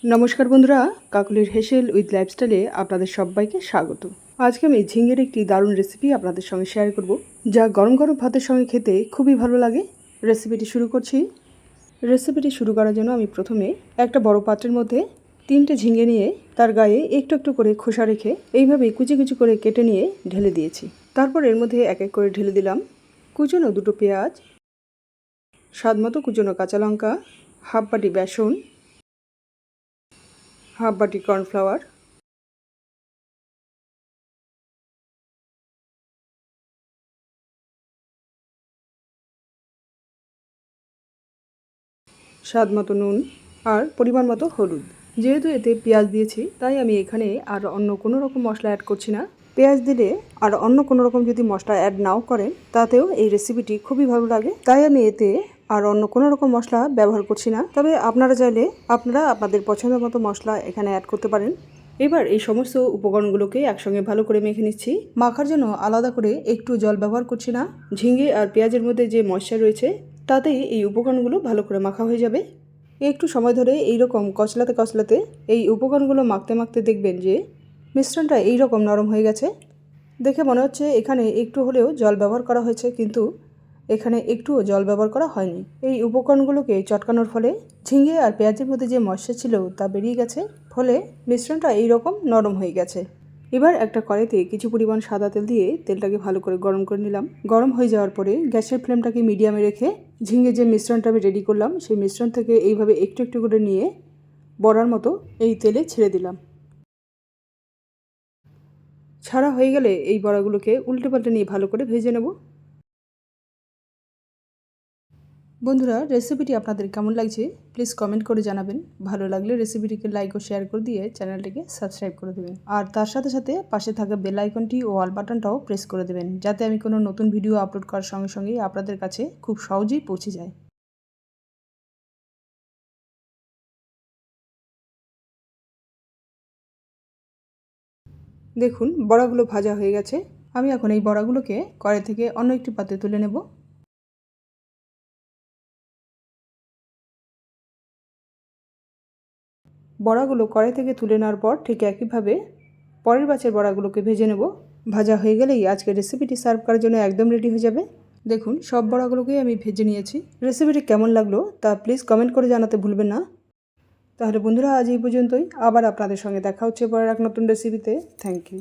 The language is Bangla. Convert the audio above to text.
নমস্কার বন্ধুরা, কাকুলির হেসেল উইথ লাইফস্টাইলে আপনাদের সবাইকে স্বাগত। আজকে আমি ঝিঙের একটি দারুণ রেসিপি আপনাদের সঙ্গে শেয়ার করব, যা গরম গরম ভাতের সঙ্গে খেতে খুবই ভালো লাগে। রেসিপিটি শুরু করছি। রেসিপিটি শুরু করার জন্য আমি প্রথমে একটা বড় পাত্রের মধ্যে 3টে ঝিঙে নিয়ে তার গায়ে একটু একটু করে খোসা রেখে এইভাবে কুচি কুচি করে কেটে নিয়ে ঢেলে দিয়েছি। তারপর এর মধ্যে এক এক করে ঢেলে দিলাম কুচনো 2টো পেঁয়াজ, স্বাদমতো কুচনো কাঁচা লঙ্কা, হাফ বাটি বেসন, হাফ বাটি কর্নফ্লাওয়ার, স্বাদ মতো নুন আর পরিমাণ মতো হলুদ। যেহেতু এতে পেঁয়াজ দিয়েছি তাই আমি এখানে আর অন্য কোনো রকম মশলা অ্যাড করছি না। পেঁয়াজ দিলে আর অন্য কোনো রকম যদি মশলা অ্যাড নাও করেন তাতেও এই রেসিপিটি খুবই ভালো লাগে, তাই আমি এতে আর অন্য কোনো রকম মশলা ব্যবহার করছি না। তবে আপনারা চাইলে আপনাদের পছন্দ মতো মশলা এখানে অ্যাড করতে পারেন। এবার এই সমস্ত উপকরণগুলোকে একসঙ্গে ভালো করে মেখে নিচ্ছি। মাখার জন্য আলাদা করে একটু জল ব্যবহার করছি না। ঝিঙে আর পেঁয়াজের মধ্যে যে ময়েশ্চার রয়েছে তাতেই এই উপকরণগুলো ভালো করে মাখা হয়ে যাবে। একটু সময় ধরে এই রকম কচলাতে কচলাতে এই উপকরণগুলো মাখতে মাখতে দেখবেন যে মিশ্রণটা এই রকম নরম হয়ে গেছে। দেখে মনে হচ্ছে এখানে একটু হলেও জল ব্যবহার করা হয়েছে, কিন্তু এখানে একটুও জল ব্যবহার করা হয়নি। এই উপকরণগুলোকে চটকানোর ফলে ঝিঙে আর পেঁয়াজের মধ্যে যে ময়েশ্চার ছিল তা বেরিয়ে গেছে, ফলে মিশ্রণটা এই রকম নরম হয়ে গেছে। এবার একটা কড়াইতে কিছু পরিমাণ সাদা তেল দিয়ে তেলটাকে ভালো করে গরম করে নিলাম। গরম হয়ে যাওয়ার পরে গ্যাসের ফ্লেমটাকে মিডিয়ামে রেখে ঝিঙে যে মিশ্রণটা আমি রেডি করলাম সেই মিশ্রণ থেকে এইভাবে একটু একটু করে নিয়ে বড়ার মতো এই তেলে ছেড়ে দিলাম। ছাড়া হয়ে গেলে এই বড়াগুলোকে উল্টে পাল্টে নিয়ে ভালো করে ভেজে নেব। বন্ধুরা, রেসিপিটি আপনাদের কেমন লাগছে প্লিজ কমেন্ট করে জানাবেন। ভালো লাগলে রেসিপিটিকে লাইক ও শেয়ার করে দিয়ে চ্যানেলটিকে সাবস্ক্রাইব করে দেবেন, আর তার সাথে সাথে পাশে থাকা বেল আইকনটি ও অল বাটনটাও প্রেস করে দেবেন, যাতে আমি কোনো নতুন ভিডিও আপলোড করার সঙ্গে সঙ্গেই আপনাদের কাছে খুব সহজেই পৌঁছে যায়। দেখুন বড়াগুলো ভাজা হয়ে গেছে। আমি এখন এই বড়াগুলোকে কড়াই থেকে অন্য একটি পাত্রে তুলে নেব। বড়াগুলো কড়াই থেকে তুলে নেওয়ার পর ঠিক একইভাবে পরের ব্যাচের বড়াগুলোকে ভেজে নেব। ভাজা হয়ে গেলেই আজকের রেসিপিটি সার্ভ করার জন্য একদম রেডি হয়ে যাবে। দেখুন সব বড়াগুলোকেই আমি ভেজে নিয়েছি। রেসিপিটি কেমন লাগলো তা প্লিজ কমেন্ট করে জানাতে ভুলবেন না। তাহলে বন্ধুরা, আজ এই পর্যন্তই। আবার আপনাদের সঙ্গে দেখা হচ্ছে পরের এক নতুন রেসিপিতে। Thank you.